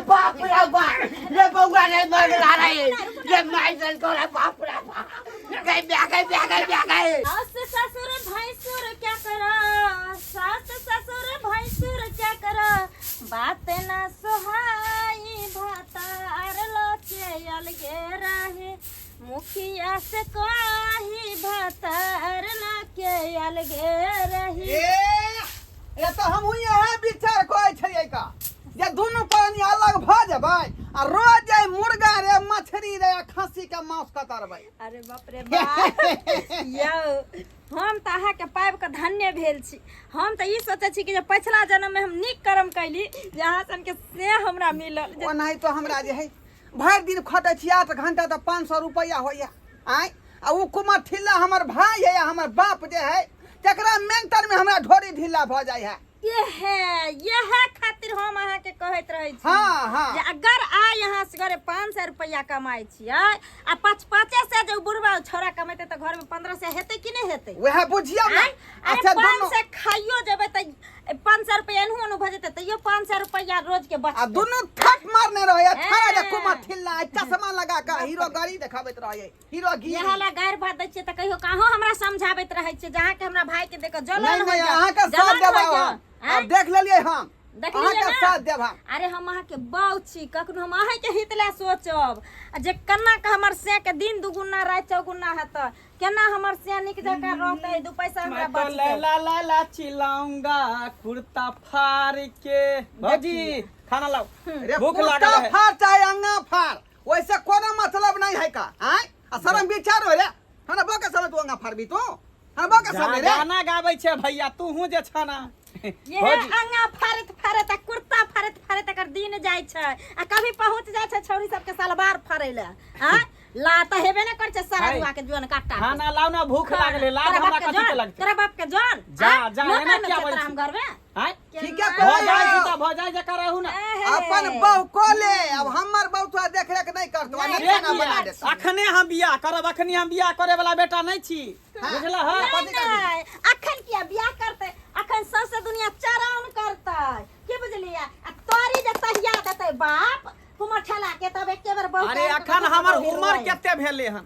बाप रे बउआ रे मर रहा है ये माइजल को बाप रे गई सास ससुर भैंसुर क्या करो सास ससुर भैंसुर क्या करो बात ना सुहाई भातार लोचे अलगे रहे मुखिया से कही भातार ना के अलगे रही ये तो हम यहाँ विचार कोई छे का ये दोनों प्राणी अलग भ जबै आ रोज मुर्गा रे मछली रे खस्सी के मांस कतरबै। अरे बाप रे बाप यौ हम त अहा के पाइब के धन्य भेल छी। हम त ई सोचे छी कि जे पिछला जन्म में हम नीक कर्म कैली जे अहा सन के से हमरा मिलल। ओ नहीं तो हमरा जे है भर दिन खटे छी 8 घंटा त 500 रुपया होया आय आ उ कुमार ठिल्ला हमर भाई है हमर बाप जे है तकरा मेंटर में हमरा ढोरी ढिल्ला भ जाय है। ये है खातिर हम अहा के कहत रहे छी हां जे अगर आ यहाँ से घरे 500 रुपया कमाई छी आ 5-5 से जो बुढ़वा छोरा कमाते त घर में 15 से हेते कि नहीं हेते वह बुझिया अच्छा 5 से खाइयो जेबे त 500 रुपया एनहु भ जेते तइयो 500 रुपया रोज के बच आ दोनों थक मारने रहे थारा जे कुमार ठिल्ला चश्मा लगा के हीरो गाड़ी देखाबैत रहे हीरो गी यहाँ ला गायर भात दै छियै त कहियो काहो हमरा समझाबैत रहे छै जहाँ के हमरा भाई के देखो जलन हो नहीं अहाँ के साथ देबा अब देख लेलिए हम अहाँ के साथ देबा। अरे हम अहाँ के बाऊ छी कखनो हम अहाँ के हितला सोचब जे कन्ना के हमर से के दिन दुगुना रात चौगुना हेत केना हमर से निक जका रहते 2 पैसा हमरा बचते। ला चिलाऊंगा कुर्ता फाड़ के भौजी खाना लाओ भूख लागल है। फाड़ चाहे अंगा फाड़ वैसे कोनो मतलब नहीं है का आय आ शरम विचार हो रे खाना बके समय तू अंगा फाड़बी तू हां बके समय रे गाना गाबै छै भैया तू हूं जे छाना ये अंगा फाड़त कुर्ता फाड़त कर दिन जाय छै आ कभी पहुंच जाय छै छौरी सब के सलवार फाड़ै ले हां ला त हेबे न कर छै सरहुआ के जोन काटा खाना लाओ ना भूख लागले लाज हमरा कथि के लगतै तेरा बाप के जोन जा एना क्या बोल हम घर में हां ठीक है भौ जाय जे करहु ना अपन बहू को ले अब हमर बहू तो देख रेख नहीं करतो ना खाना बना दे अखने हम बियाह करब अखनी हम बियाह करे वाला बेटा नहीं छी बुझला है अखन किया बियाह करते अखन सबसे दुनिया चराउन करते की बुझलिया आ तोरी जे तहिया देते बाप कुमार ठेला के तब एके बार बहुत। अरे अखन हमर उम्र केते भेले हन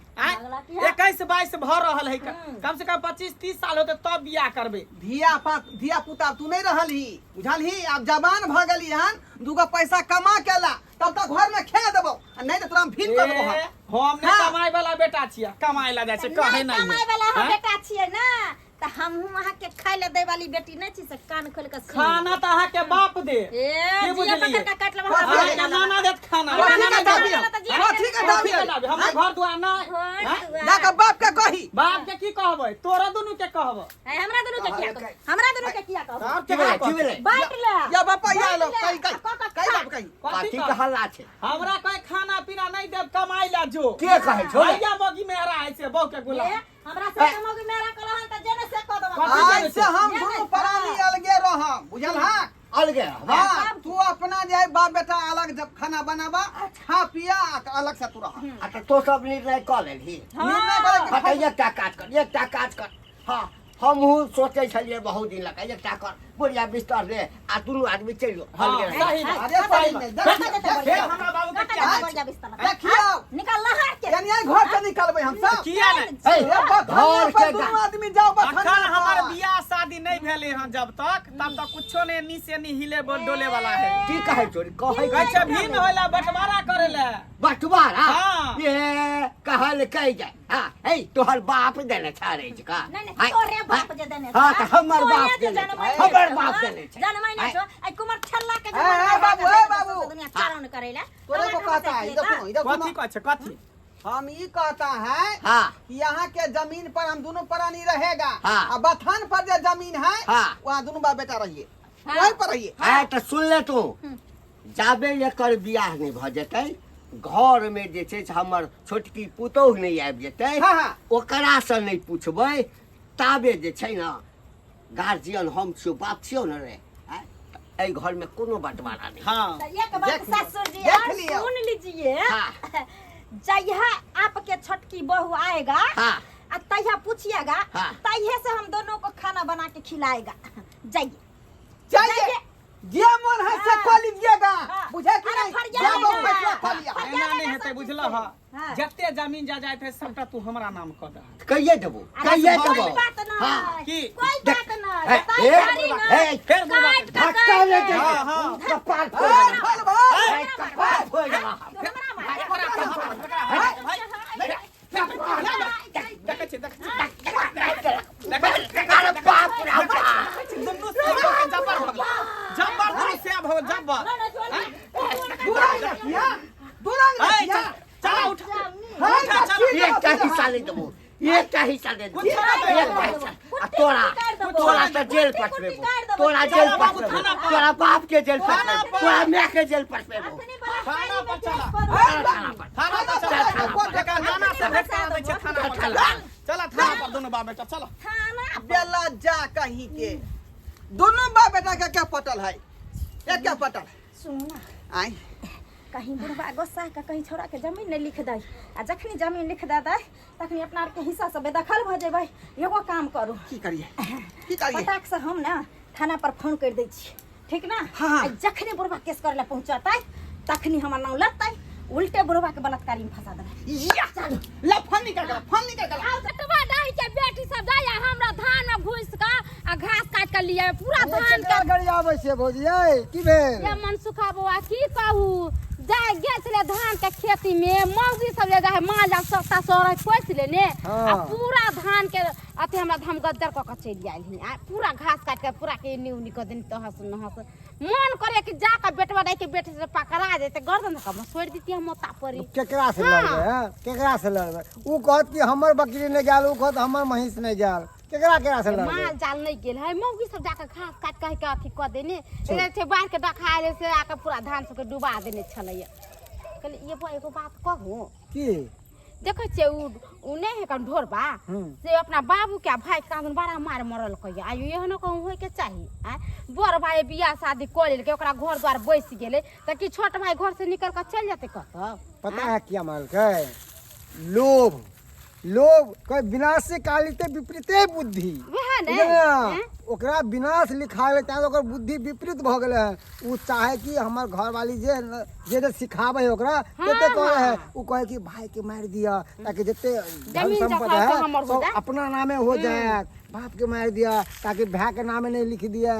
21-22 भ रहल है कम से कम 25-30 साल होते तब बियाह करबे। धिया पुता तू नहीं रहलही बुझलही अब जवान भ गेली हन दूगो पैसा कमा केला तब तक घर में खे देबो नहीं तो तोरा हम फिर कर देबो हम ने कमाई वाला बेटा छिया कमाई ला जाय छै कहे नहीं कमाई वाला हम बेटा छियै ना त हम अहाँ के खाय ले दे वाली बेटी नहीं छी से कान खोल के खाना त अहाँ के बाप दे की बुझलिए का काट लेबो नाना देत खाना ठीक है हम घर दुआ ना जा के बाप के कही बाप के की कहबै तोरा दुनु के कहबै हमरा दुनु के किया कहब हमरा दुनु के किया कहब बाप के बांट ले या बापा या लो कही बाप कही कथि के हल्ला छै हमरा कोई खाना पीना नहीं देब कमाई ला जो के कहे छो भैया मोगी मेहरा है से बहु के गुलाम हमरा से मोगी मेहरा कहलन त जेने से कह देबो आज से हम दोनों प्राणी अलगे रहब बुझल हां अलगे हां तू अपना जे बाप बेटा अलग जब खाना बनाबा खा पिया अलग से तू रह अच्छा तो सब निर्णय कर लेही निर्णय करे एक टा काज कर हां हम सोचे छलिए बहुत दिन लगा एक टा कर बुढ़िया बिस्तर ले आ दुनू आदमी चलियो अलगे सही अरे सही में हमरा बाबू के क्या देखियो निकाल नहार के यानी घर से निकलबै हम सब किया नहीं घर के दोनों आदमी जाओ अखन हमर बियाह शादी नहीं भेले हन जब तक तब तक कुछो ने नी से नी हिले डोले वाला है की कहे चोरी कहे अच्छा भिन्न होला बंटवारा करे ले बटवारा हां ये कहल कह जाए हां ए तोहर बाप देने छारे का नहीं तोरे बाप जे देने हां त हमर बाप देने हमर बाप देने जनमै न छो ए कुमार ठल्ला के बाबू दुनिया चारण करेला तोरे को कहता है देखो कथि कहै छै कथि हम ये कहता है हाँ कि यहाँ के जमीन पर हम दोनों प्राणी रहेगा हाँ। और बथान पर जो जमीन है हाँ। वहाँ दोनों बाप बेटा रहिए वहीं पर रहिए हाँ तो सुन ले तू जाबे एकर बियाह नहीं भ जेतै घर में जे छै से हमर छोटकी पुतौह नहीं आबि जेतै हाँ, हाँ। ओकरा से नहीं पूछबै ताबे जे छै न गार्जियन हम छियो बाप छियो न रे ए घर में कोनो बंटवारा नहीं हां एक बात ससुर जी देख लियो। सुन लीजिए हाँ। जहिया आपके छोटकी बहू आएगा हाँ। तहिया पूछिएगा हाँ। तहिए से हम दोनों को खाना बना के खिलाएगा जाइए होते बुझल ह जते जमीन जायदाद है सबटा तू हमरा नाम कर दे कहिए देबो कहिए देबो हाँ की कोई बात ना फिर धक्का ले दे हाँ, हाँ। कपाल फोड़ चल भाई कपाल फोड़ देला अरे बाप रे एक का हिस्सा ले देबो एक का हिस्सा दे दे तोरा तोरा तो जेल पटबेबो तोरा जेल पटबेबो तोरा बाप के जेल पटबेबो तोरा मां के जेल पटबेबो बेला जा कहीं के दोनों बाप बेटा का क्या पटल है ये क्या पटल सुन ना आई कहीं बुढ़वा गोस्सा का कहीं छोड़ा के जमीन नहीं लिख दे आ जखनी जमीन लिख दे तखनी अपना के हिस्सा से बेदखल भ जेबै एगो काम करू की करिए पटाक से हम ना थाना पर फोन कर दै छी ठीक ना हाँ। आ जखनी बुढ़वा केस करे ला पहुंचतै तखनी हमर नाम लगतै उल्टे बुढ़वा के बलात्कारी में फंसा देबै या चल ला फोन निकाल कर आओ तटवा डाही के बेटी सब जाया हमरा धान में घुस का आ घास काट के लिए पूरा धान के गाड़ी आबै छै भौजी ए की भेल ये मन सुखा बउआ की कहू जाय गेल छले धान के खेती में मौगी सब ले जाय माल जा सस्ता सोरे खोस लेने आ पूरा धान के अते हमरा धम गद्दर क के चली आइल आ पूरा घास काट के पूरा के न्यू निक दिन तो हस मन करे कि जा के बेटवा डाई के बेटी से पकड़ा जेते गर्दन का छोड़ दीती हम मोता परी केकरा से लड़बै केकरा से लड़बै ऊ कहत कि हमर बकरी नहीं गेल ऊ कहत हमर महींस नहीं गेल केकरा से लड़बै माल जाल नहीं गेल है मौगी सब जाके घास काट कह के अथी क देने एने से बाहर के डखाए से आके पूरा धान सब के डुबा देने छलैया कहले ये एगो बात कहू की देखै छे उ नहीं है कन ढोरबा से अपना बाबू के भाई के कादन बड़ा मार मरल कहिया आयु एहनो कहूं होय के चाही आ बड़ भाई बियाह शादी क लेल के ओकरा घर द्वार बैस गेले त कि छोट भाई घर से निकल के चल जाते कत पता है क्या माल के लोभ लोभ कोई विनाश से कालिते विपरीते बुद्धि वह ने बुझलियै? ओकरा विनाश लिखाए तैं ओकर बुद्धि विपरीत भ गेले है ऊ चाहे कि हमर घर वाली जे सिखावे है ओकरा कते कहे है ऊ कहे कि भाई के मार दिया ताकि जते धन जमीन संपत्ति जखा है हमर हो सब जाए। अपना नामे हो जाए बाप के मार दिया ताकि भाई के नामे नहीं लिख दिया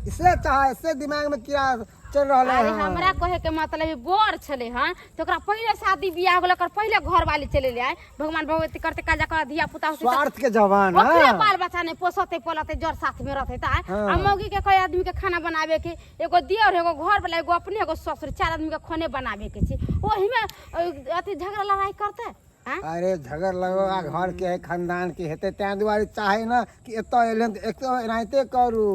इसलिए चाहे इससे दिमाग में कीड़ा चल रहा अरे है हमरा कहे के मतलब बोर छले हन तो ओकरा पहले शादी बियाह होले कर पहले घर वाली चले ले आए भगवान भगवती करते काजा कर धिया पुता होते स्वार्थ के जवान ओकरे है बाल बच्चा नहीं पोसते पलते जर साथ में रहते ता हाँ। आ मौगी के कई आदमी के खाना बनावे के एगो दियर एगो घर वाला एगो अपने एगो ससुर चार आदमी के खाने बनावे के छी ओही में अथी झगड़ा लड़ाई करते हैं अरे झगड़ लगोगा घर के है खानदान के हेते तैं दुआरे चाहे ना कि एतऽ एलन एक तो एनाहिते करू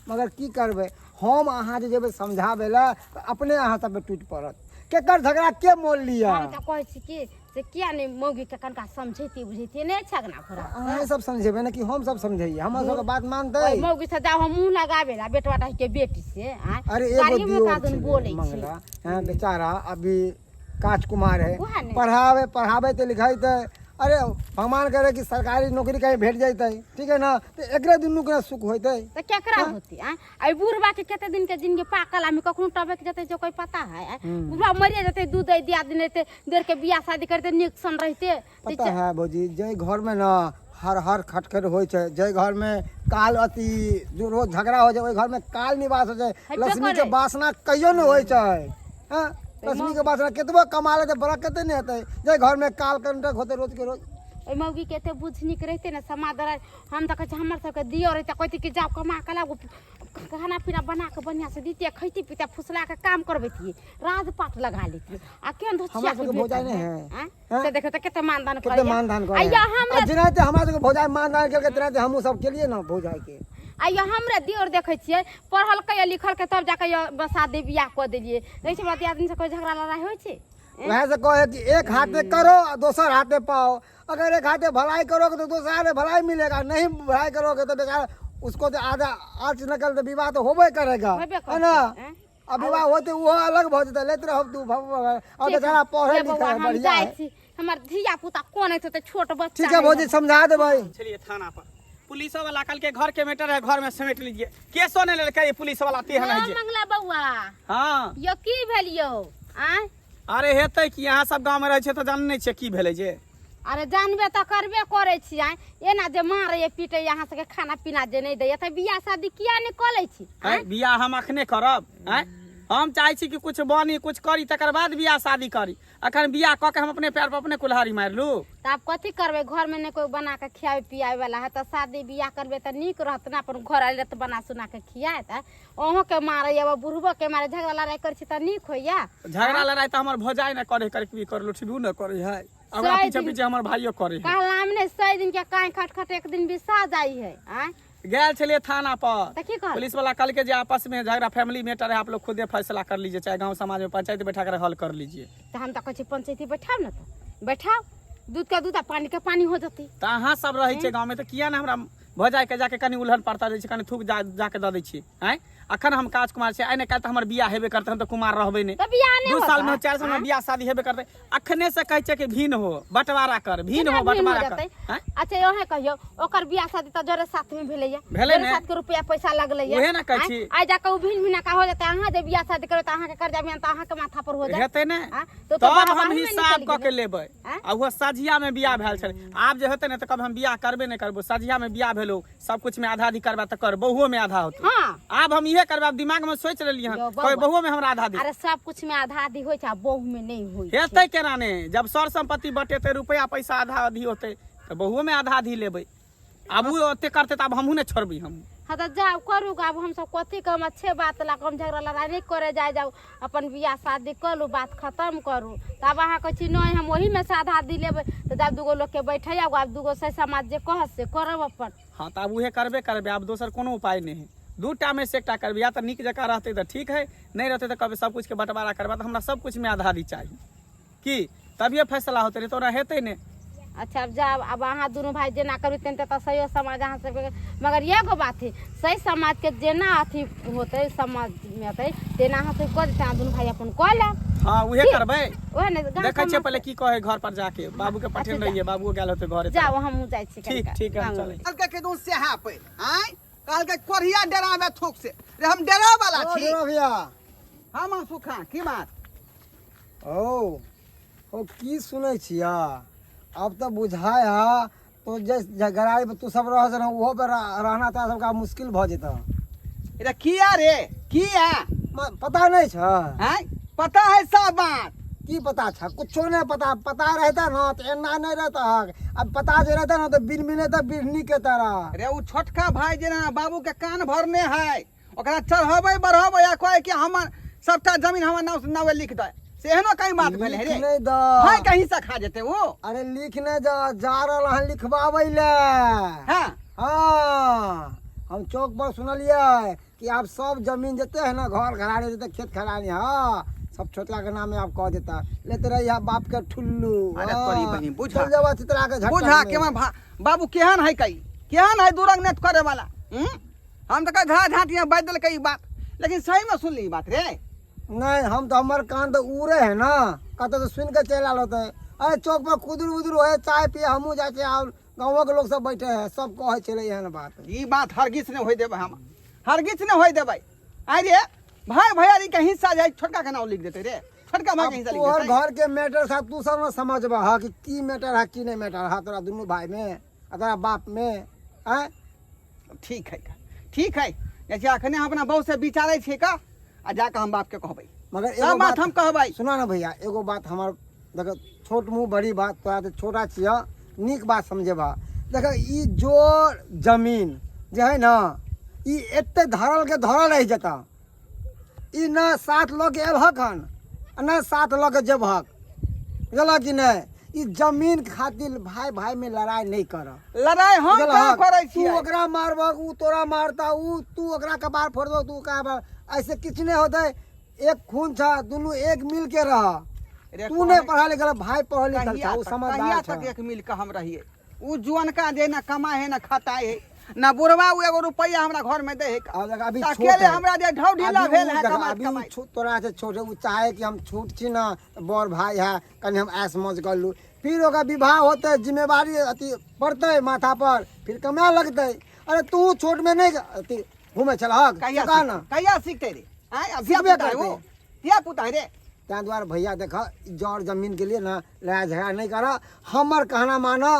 मगर की करबै हम अहाँ जे जेबै समझाबै ला अपने अहाँ सब पे टूट पड़त केकर झगड़ा के मोल लिया हम त कहै छी कि से किया नहीं मौगी के कनका समझैती बुझैती नहीं छगना फोरा अहाँ सब समझेबै ना कि हम सब समझैए हमर सबके बात मानतै ओए मौगी से जाओ हम मुंह लगावे ला बेटवा डाही के बेटी से अरे एगो गाली में दियो कादन बोलै छी मंगला हैं बेचारा अभी राजकुमार है वहाँ नहीं। पढ़ावे तो लिखाई तो अरे भगवान करे कि सरकारी नौकरी कहीं भेट जाते ठीक है ना तो एकरे दुनू के सुख होते तो केकरा होती आई बुढ़वा के केते दिन के जिंदगी पाकल आमी कखनो टबक जते जो कोई पता है बुढ़वा मरिए जते दूध दे दिया दिन रहते देर के बियाह शादी करते निकसन रहते पता है भौजी जय घर में ना हर खटखट हो जय घर में काल अति जो रोज झगड़ा हो जाए घर में काल निवास हो जाए हटबे लक्ष्मी के करे। वासना कहियो न होय छै लक्ष्मी के वासना केतबो कमा लेते बरकते नहीं होते जय घर में काल कंटक होते रोज के रोज ओइ मौगी के एते बुझनिक रहते ना समादर हम त कहै हमर सबके दियो रहते कहते कि जाओ कमा के लाओ खाना पीना बना के बढ़िया से दीतिए खैती पीते फुसला के काम करबेतिए राजपाट लगा लेतिए आ केन धोछिया हमरा सबके भौजाई नहीं है से देखे त केते मानदान करे केते मानदान करे आइया हमरा जिनाते हमरा सबके भौजाई मानदान केलके तेनाते हमहू सब केलिए ना भौजाई के आइया हमरे दियोर देखै छियै पढ़ल के लिखल के तब जाके शादी बियाह क देलिए देखै छियै हमरा आदमी से कोई झगड़ा लड़ाई होइ छै वह से कहे कि एक हाथे करो और दूसर हाथे पाओ अगर एक हाथे भलाई करोगे तो दूसरे हाथे भलाई मिलेगा नहीं भलाई करोगे तो बेकार उसको तो आधा आज नकल तो विवाह तो होबे करेगा है ना अब विवाह होते वो अलग भ जते लेत रहो तू और बेचारा पढ़े लिखे है बढ़िया है हमर धिया पुता कोन है तो छोट बच्चा ठीक है भौजी समझा दे भाई चलिए थाना पर पुलिस वाला कल के घर के मैटर है घर में समेट लीजिए केसो नहीं लेके पुलिस वाला तेहन है जे मंगला बउआ हां यो की भेल यो आ अरे हेतै कि यहाँ सब गाँव में रहे छे तो जान नहीं छे की भेलै जे। अरे जानबे तो करबे करे छियै एना जे मारे पीटे यहाँ सबके खाना पीना जे नहीं दैया त बियाह शादी किया नहीं करै छी बियाह हम अखने करब हैं? हम चाहे छी कि कुछ बनी कुछ करी तकर बाद बियाह शादी करी। अखन बियाह क के हम अपने पैर पर अपने कुल्हाड़ी मार लू त आप कथी करबे घर में नहीं कोई बना के खियावे पियावे वाला है त शादी बियाह करबे त नीक रहत ना अपन घर आइले त बना सुना के खियात है ओहो के मारे या बुढ़बो के मारे झगड़ा लड़ाई कर छी त नीक होइया। झगड़ा लड़ाई त हमर भौजाई न करे कर की कर लुठबू न करे है हमरा सही पीछे दिन- पीछे हमर भाइयो करे है। कहलाम ने 100 दिन के काई खटखट एक दिन बिसा जाई है आ गैल चलिए थाना पर त की कहल पुलिस वाला कल के जे आपस में झगड़ा फैमिली मैटर है आप लोग खुदे फैसला कर लीजिए चाहे गांव समाज में पंचायत बैठा कर हल कर लीजिए। त हम त कहै पंचायती बैठाव न त बैठाव दूध का दूध आ पानी के पानी हो जती। त अहाँ सब रहे छे गांव में त किया ना हमरा भौजाई के जाके कनी उलहन पड़ता दै छी कनी थूक जाके द दै छी हैं। अखन हम काज कुमार छे आइने काल त हमर बियाह हेबे करते हम त कुमार रहबे नहीं त बियाह नहीं 2 होता साल में 4 साल में बियाह शादी हेबे करते अखने से कहै छे कि भीन हो बंटवारा कर भीन हो बंटवारा कर हैं। अच्छा योहे कहियो ओकर बियाह शादी त जरे साथ में भेलैया भेलै जरे ने। साथ के रुपया पैसा लगलैया उहे ना कहै छी। आ जाके उ भिन भिना का हो जाते अहाँ जे बियाह शादी करे त अहाँ के कर्जा बियाह त अहाँ के माथा पर हो जाए हेतै ने हाँ, तो तब बाबा हम में हिसाब निकल क के गेलै। लेबै हाँ? आ वो सजिया में बियाह भेल छल आब जे हेतै ने त कब हम बियाह करबे नहीं करबो सजिया में बियाह भेलो सब कुछ में आधा आधी करबा त कर बहुओ में आधा होतै। हां आब हम इहे करबा दिमाग में सोच लेलिए यो हन बौआ। कोई बहुओ में हमरा आधा दे अरे सब कुछ में आधा आधी होय छै आ बहु में नहीं होय छै। हेतै केना ने जब सर संपत्ति बटेतै रुपया पैसा आधा आधी होतै त बहुओ में आधा आधी लेबै। अब उ ओते करतै त अब हमहू ने छोड़बै हम हाँ तो जाओ करू अब हम सब कथी कम अच्छे बात ला कम झगड़ा लड़ाई नहीं करे जाए जाओ अपन बियाह शादी करू बात खत्म करू तब अहाँ कह छी नहीं हम वही में से आधा आधी लेबै तो जब दूगो लोग के बैठे आब अब दूगो से समाज जे कहत से करब अपन। हाँ त अब उहे करबे करबे अब दोसर कोनो उपाय नहीं है दूटा में से एकटा करबे या त नीक जका रहतै त ठीक है नहीं रहतै त कभी सब कुछ के बंटवारा करबा त हमरा सब कुछ में आधा आधी चाहिए की तभिए फैसला होतै तो हेतै ने। अच्छा अब जाओ अब अहाँ दोनों भाई जेना करू तेन तो सही समाज अहाँ सबके मगर एगो बात है सही समाज के जेना अथी होते समाज में होते तेना अहाँ सब कर देते दोनों भाई अपन कह ले। हाँ उहे करबै ओहे ने गाँव देखै छियै समाज- पहले की कहे घर पर जाके बाबू के पठेन अच्छा, रहिए बाबू गेल होते घरे जाओ हम जाए छी ठीक ठीक है हम चलै कल के केदू सेहा पे आय कल के कोरिया डरावे थोक से रे हम डरा वाला ओ छी देवा भैया हम सुखा की बात ओ की सुनै छिया अब तो बुझाय हा तो जे गरारी पे तू सब रह जना ओहो पे रहना तो सबका मुश्किल भ जेता। रे किया रे किया पता नहीं छ आय पता है सब बात की पता छ कुछो नहीं पता पता रहता ना तो एना नहीं रहता अब पता जे रहता ना तो बिन बिने तो बिरनी के तरह। रे उ छोटका भाई जेना बाबू के कान भरने है ओकरा चढ़ावे बढ़ावे या कहे कि हमर सबटा जमीन हमर नाम लिख दे सेहनो कहीं बात भेले रे लिख नहीं द भाई कहीं से खा जेते वो अरे लिख नहीं जा रहल हन लिखवावे ले। हां हाँ हम चौक पर सुनलिए कि आप सब जमीन जते है ना घर घराड़ी जते खेत खरानी हाँ सब छोटला के नामे आप कह देता लेते रही यहाँ बाप के ठुल्लू। अरे हाँ, तोरी बहिन, बुझा। चल जावा चित्रा के झटका बुझा में। के बाबू केहन है कई केहन है दूरंग नेट करे वाला हम तो घा झाटियां बाज देल कई बात लेकिन सही में सुन ली बात रे नहीं हम तो हमारे कान तो उड़े है ना कहते तो सुन के चल आल होते अरे चौक पर कुदुर उदुर हो चाय पिए हमू जाए और गाँव के लोग सब बैठे हैं सब कहे चले यहाँ बात। ई बात हरगिज ने होई देबे हम हरगिज ने होई देबे आई रे भाई भैयारी के हिस्सा जाए छोटका के नाम लिख देते रे छोटका भाई के हिस्सा लिख तोहर देते घर के मैटर साथ तू सब ना समझबा हा कि की मैटर है की नहीं मैटर है तोरा दोनों भाई में आ तोरा बाप में हैं। ठीक है जैसे अखने हम अपना बहू से विचारे छे का आ जाके हम बाप के कहबै मगर सब बात हम कहबै सुना ना भैया एगो बात हमार देख छोट मुँह बड़ी बात तोरा तो छोटा छिया नीक बात समझेबा देख ई जो जमीन जे है ना ई एते धरल के धरल रह जता ई ना साथ लोग एलहक हन ना साथ लोग जेबहक बुझल कि नहीं ई जमीन खातिर भाई भाई में लड़ाई नहीं कर लड़ाई हम कहाँ करै तू छियै ओकरा मारबक ऊ तोरा मारता ऊ तू ओकरा कपार फोड़ दो तू का ऐसे किछ नहीं होता एक खून था दोनों एक मिल के रह रे तू नहीं पढ़ा लिखल भाई पढ़ा लिखल था वो कहिया समझदार तक था। एक मिल के हम रहिए उ जुअन का जे ना कमाए है ना खटाए है ना बुढ़वा उ एगो रुपया हमरा घर में दे है अब देख अभी तो छोट अकेले है। हमरा जे ढौ ढीला अभी भेल उ है देख, कमाई अभी कमाई तोरा से छोटे वो चाहे कि हम छूट छी ना तो बड़ भाई है कहीं हम ऐस मौज कर लू फिर ओका विवाह होते जिम्मेवारी अति पड़ते माथा पर फिर कमाए लगते अरे तू छोट में नहीं अति घूमे चल कहिया का ना कहिया सीखते रे आय अब सीखबे पुता है करते। वो क्या पुता है रे त्या द्वारा भैया देख जड़ जमीन के लिए ना लड़ाई झगड़ा नहीं करा। हमर कहना माना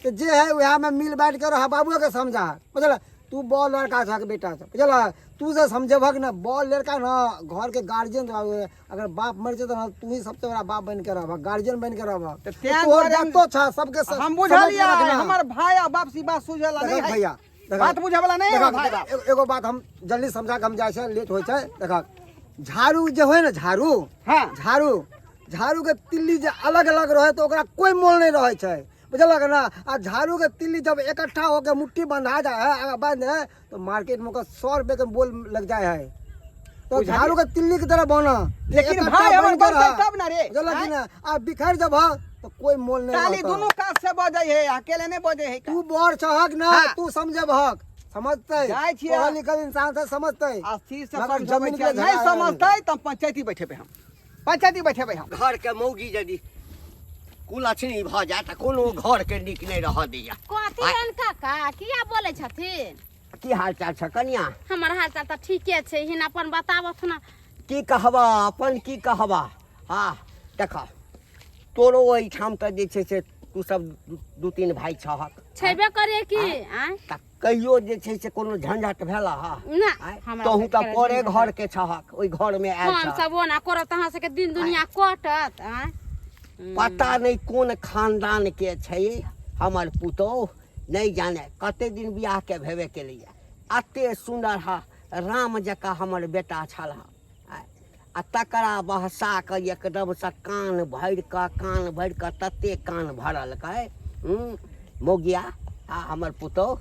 कि जे है वह में मिल बैठ के रहा। बाबू के समझा बुझल तू बॉल लड़का छा के बेटा छ बुझल तू से समझबक ना बॉल लड़का ना घर के गार्जियन अगर बाप मर जाए तो तू ही सबसे बड़ा बाप बन के रह गार्जियन बन के रह तो छा सबके हम बुझलिए हमर भाई आ बाप सी बात सुझला नहीं है भैया बात बुझे वाला नहीं है भाई बाप। एगो बात हम जल्दी समझा के हम जाए छे लेट होय छे। देख झाड़ू जे होय ना झाड़ू हां झाड़ू के तिल्ली जे अलग अलग रहे तो ओकरा कोई मोल नहीं रहे छे बुझलक ना। आ झाड़ू के तिल्ली जब इकट्ठा होके मुट्ठी बंधा जाए है बंद है तो मार्केट में 100 रुपए के बोल लग जाए है। तो झाड़ू के तिल्ली की तरह बना लेकिन भाई हमर बन तब ना रे बुझलक ना। आ बिखर जब तो कोई मोल नहीं ताली दोनों काज से बजे है अकेले नहीं बजे है तू बोर छहक ना तू समझे भक समझते जाय छियै पढ़ल लिखल इंसान से समझते अस्थिर से समझबै छियै नहीं समझते त पंचायती बैठेबे हम पंचायती बैठेबे हम। घर के मौगी यदि कुलछनी भ जाए त कोनो घर के नीक नहीं रह दिया। कथी एहन काका किया बोले छथिन? की हाल चाल छ कनिया? हमर हाल चाल त ठीके छै हिन अपन बताबथ ना। की कहबा अपन की कहबा। हाँ देख तोरो ओहिठाम त जे छै से तू सब दू तीन भाई छहक छेबे करे की आय त कहियो जे छै से कोनो झंझट भेला हा ना तहू त परे घर के छहक ओइ घर में आयल हम छ सब ओना करब तहाँ से के दिन दुनिया कटत आय पता नहीं कोन खानदान के छै हमर पुतोह नहीं जाने कते दिन बियाह के भेबे के लिए अते सुंदर हा राम जका हमर बेटा छला आ तकरा बहसा के एकदम से कान भरि के तते कान भरल के मोगिया आ हमर पुतोह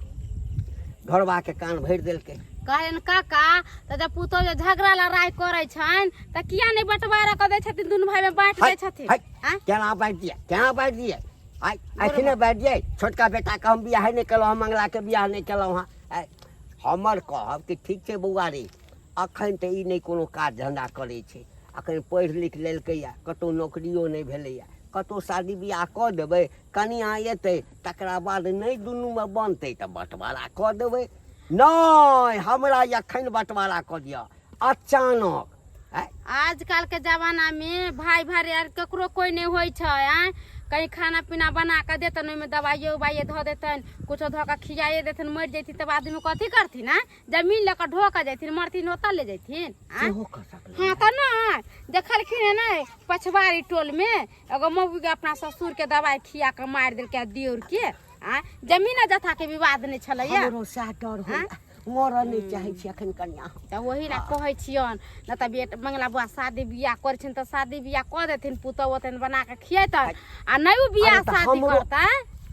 घरवा के कान भरि देलकै। कहन काका त जब पुतोह जे झगड़ा लड़ाई करे छन त किया नहीं बंटवारा कर दे छथिन दुनु भाई में बांट दे छथिन? केना बांट दिए आई अखने बांट दिए। छोटका बेटा के हम बियाह नहीं केलहुँ मंगला के बियाह नहीं केलहुँ हाँ हमर कहब कि ठीक छै बौआ रे अखन त ई नहीं कोनो काज धंधा करे छै अखन पढ़ि लिख लेलकैया कतौ नौकरियो नहीं भेलैया कतौ शादी बियाह कऽ देबै कनिया एतै तकरा बाद नहीं दुनू में बनतै त बंटवारा कऽ देबै। नहीं हमरा अखन बंटवारा कऽ दिअ अचानक। आजकल के जमाना में भाई भाई यार ककरो कोई नहीं होई छै आय कहीं खाना पीना बना के देतन ओइमे दवाइयो उबाइयो धो देतन कुछो धो के खियाए देतन मर जैथिन तब आदमी कथी करथिन ना जमीन लेकर ढो के जैथिन मरथिन ओतऽ ले जैथिन। हाँ त ना देखलखिन है ना पछवारी टोल में एगो मौगी के अपना ससुर के दवाई खिया के मार देलकै दियोर के जमीन जथा के विवाद नहीं छलैया मर नहीं चाहे छी अखन कन्या त वही ना कहै छियन न त बेट मंगला बुआ शादी बियाह करे छिन त शादी बियाह क देथिन पुतौ ओतन बना के खियेतन आ नहीं बियाह शादी करता।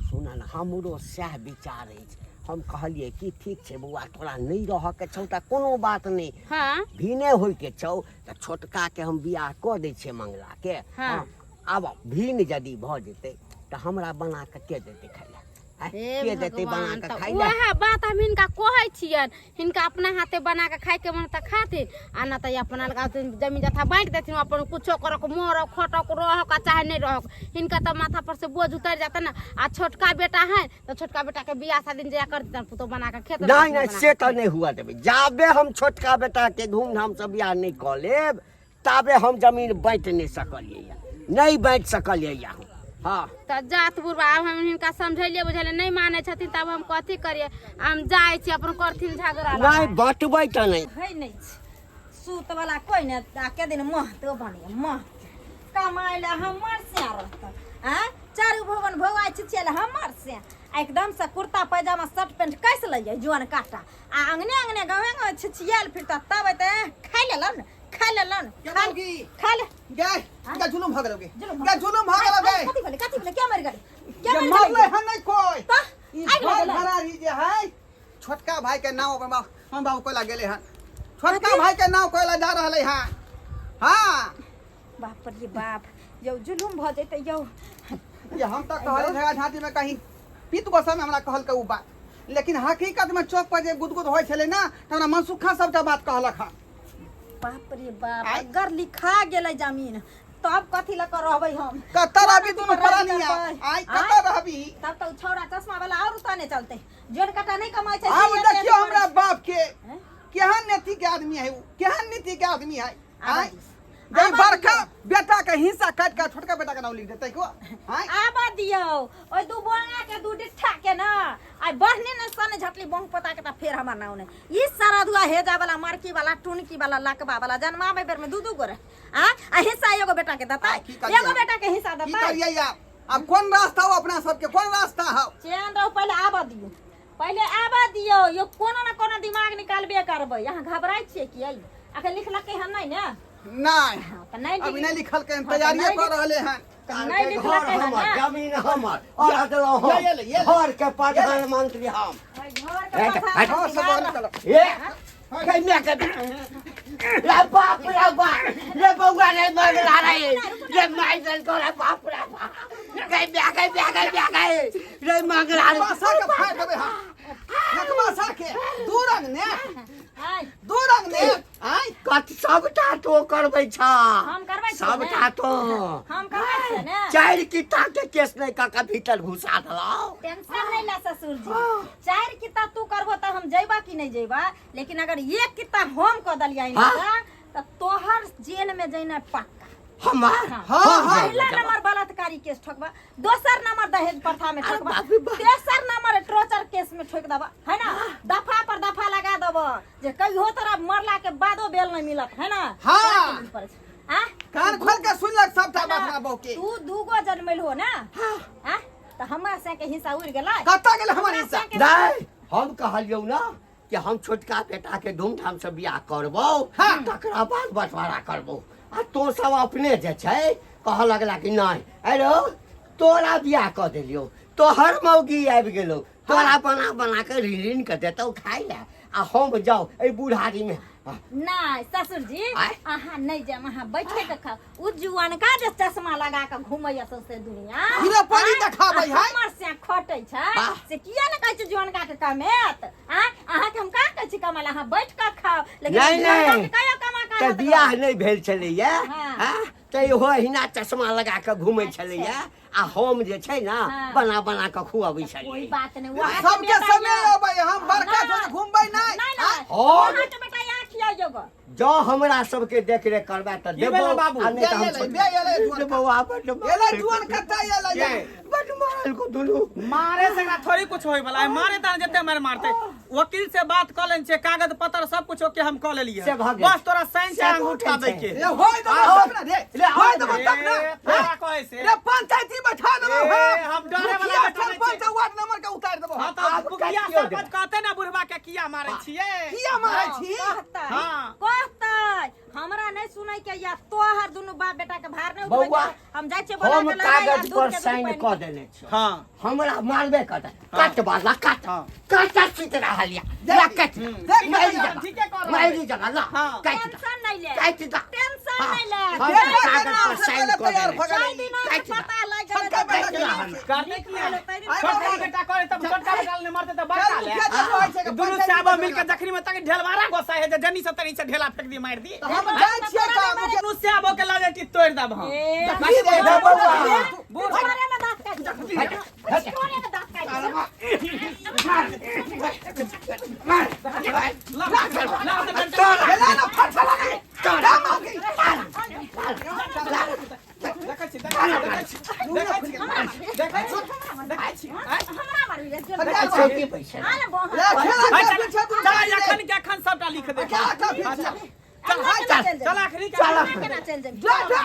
सुना ना हमरो सह विचार अछि हम कहलिए कि ठीक छै बौआ तोरा नहीं रह के छौ त कोनो बात नहीं हाँ भीने होय के छौ त छोटका के हम बियाह क दै छियै मंगला के। हाँ आब भीन यदि भ जेतै त हमरा बना के के देतै खाय के देतै बना के खाय ले। वह बात हम इनका कहै छियन हिनका अपना हाथे बना के खाय के मन त खाथिन आ न त अपना लगा जमीन जथा बांट देथिन अपन कुछो करक मोर खटक रहक चाहे नहीं रहक हिनका त माथा पर से बोझ उतर जाता ना। आ छोटका बेटा है तो छोटका बेटा के बियाह शादी जे कर देतन पुतो बना के खेत नहीं नहीं से त नहीं हुआ देबे जाबे हम छोटका बेटा के धूमधाम से बियाह नहीं क लेब ताबे हम जमीन बांट नहीं सकलिए नहीं बांट सकलिए। हाँ त जात बुढ़वा हम हिनका समझलिए बुझलिए नहीं माने छथिन तब हम कथी करिए हम जाय छी अपन करथिन झगड़ा नहीं बटबै त नहीं है नहीं सूत वाला कोई न के दिन मह तो बनिए मह कमाइला हमर से रहत हैं चारू भवन भोगाई छिछेला हमर से एकदम से कुर्ता पैजामा शर्ट पैंट कैसे लइए जुआन काटा आ अंगने गावे छिछियाल फिरता तब ते खाइ लेलन खा ले गए क्या जुलुम भाग रहोगे क्या जुलुम भाग रहोगे कथी बोले क्या मर गई क्या ये मर मारले गई है नहीं कोई ता ई घर भरारी जे है छोटका भाई के नाव पे हम बाबू कोला गेले हैं छोटका भाई के नाव कोला जा रहले हैं। हां बाप रे बाप यो जुलुम भ जते यो ये हम तक कहले झगड़ा झांटी में कहीं पीत गोसा में हमरा कहल के उ बात लेकिन हकीकत में चौक पर जे गुदगुद होय छले ना त हमरा मनसुखा सबटा बात कहलक है। बाप रे बाप अगर लिखा गेलै जमीन तब कथी ल कर रहबै हम कत रहबी दुनु परानिया आई कत रहबी तब तो छौरा चश्मा वाला और उताने चलते जोड़ काटा नहीं कमाई छै अब देखियो हमरा बाप के केहन नीति के आदमी है वो केहन नीति के आदमी है आई जई बड़का बेटा के हिस्सा काट के छोटका बेटा के नाम लिख देतै को हां आबा दियो ओइ दू बोंगा के दू डिठा के ना आ बढ़ने न सन झटली बोंग पता के त फेर हमर नाउ ने ई सारा दुआ हेजा वाला मारकी वाला टुनकी वाला लकबा वाला जन्मावे बेर में दू गोरे आ हिस्सा एगो बेटा के दता एगो बेटा के हिस्सा की दता करियै या अब कोन रास्ता हो अपना सबके कोन रास्ता हो चैन रहो पहले आबा दियो यो कोनो न कोनो दिमाग निकालबे करबै यहाँ घबराई छियै कि आखिर लिखलकै हन नहीं ने नहीं त नहीं अभी नहीं लिखल के तैयारी कर रहले हैं नहीं लिखलकै हन हमर ना जमीन हमर और अदलो हम घर के प्रधानमंत्री हम घर के हां पास सब निकल ए कन्या के रे बाप रे बउआ रे मगला रे माइजन को रे बाप रे ब्याह रे मगला भाषा के फाड़ देबे हां नकमासा के दू रंग ने आई कत सबटा तो करबै छ हम करबै छी सबटा तो हम करबै छी ने चार किता के केस नहीं का भीतर घुसा दलाओ टेंशन नहीं ला ससुर जी चार किता तू करबो त हम जइबा कि नहीं जइबा लेकिन अगर एक किता हम क दलिया ना त तोहर जेल में जइना पक्का हमार हां पहला नंबर बलात्कारी केस ठोकबा दोसर नंबर दहेज प्रथा में ठोकबा तेसर नंबर टॉर्चर केस में ठोक दबा है ना दफा पर दफा लगा दबो जे कहियो तोरा मरला के बादो बेल नहीं मिलत है ना हां हां कान खोल के सुनलक सबटा बात ना बहू के तू दूगो जन्मल हो ना हां त हमरा से के हिस्सा उड़ गेलै कत्ता गेल हमर हिस्सा नहीं हम कहलियौ ना कि हम छोटका बेटा के धूमधाम से बियाह करबो तकरा बाद बंटवारा करबो आ तो सब अपने जे छै कह लगला कि नहीं अरे तोरा बियाह क देलियो तोहर मौगी आबि गेलो तोरा बना बना के ऋण के देतौ खाइ ले आ हम जाओ ए बुढ़ारी में नहीं ससुर जी अहाँ नहीं जाम अहाँ बैठे के खा उ जुआन का जे चश्मा लगा के घुमैया सौंसे दुनिया हीरा पानी देखाबै है हमर से खटै छै से किया न कहै छै जुआन का के कमेत अहाँ के हम का कहै छी कमाला अहाँ बैठ के खाओ लेकिन नहीं कहियो कमा त के बियाह नहीं भेल छलैया हां त हो हिना चश्मा लगा के घुमै छलैया आ हम जे छै ना बना बना के खुआबै छलियै कोई बात नहीं वो सबके समय अबै हम बड़का छोड़ घुमबै नहीं हां के बेटा यहाँ खिया जोग जो हमरा सबके देख रेख करबा त देबो बाबू आ नहीं त हम देबो आपन एले जुआन कत्ता एले बट मारल को दुनु मारे से ना थोड़ी कुछ होई वाला है मारे त जते मार मारते वकील से बात क लेन छे कागज पत्र सब कुछ ओके हम क लेलिए बस तोरा साइन से अंगूठा दे के ए होय दबो तब ना रे ले होय दबो तब ना तोरा कहे से रे पंचायती बैठा देबो हम डरे वाला बेटा नहीं पंच वार्ड नंबर के उतार देबो हां त बुकिया सरपंच कहते ना बुढ़वा के किया मारे छिए किया मारै छी कहतै हमरा नहीं सुनै के या तोहर दुनु बाप बेटा के भार नहीं बौआ हम जाय छै बोला हम कागज पर साइन क देने छी हां हमरा मारबे कत काट वाला काट काट चित रहलिया ला काट ठीक है कर मारी जगह ला काट टेंशन नहीं ले काट दा टेंशन नहीं ले हम कागज पर साइन क देने चार दिन में पता लग गेलै करने के लिए छोटा बेटा करे तब छोटा बेटा ने मारते त बड़का ले दुनु से आबो मिल के जखनी में तक ढेलवारा गोसा है जे जनी से तनी से ढेला फेंक दी मार दी हम जाय छियै का दुनु से आबो के लागे कि तोड़ दब हम की दे दे बौआ बूढ़ मारे में दांत काट कोने में दांत काट गेला ना फटफला नहीं का मौगी हमरा मारी रे छोटी पैसा आले बोह चल सबटा लिख दे क्या चल आखिरी चल आखिरी चल चल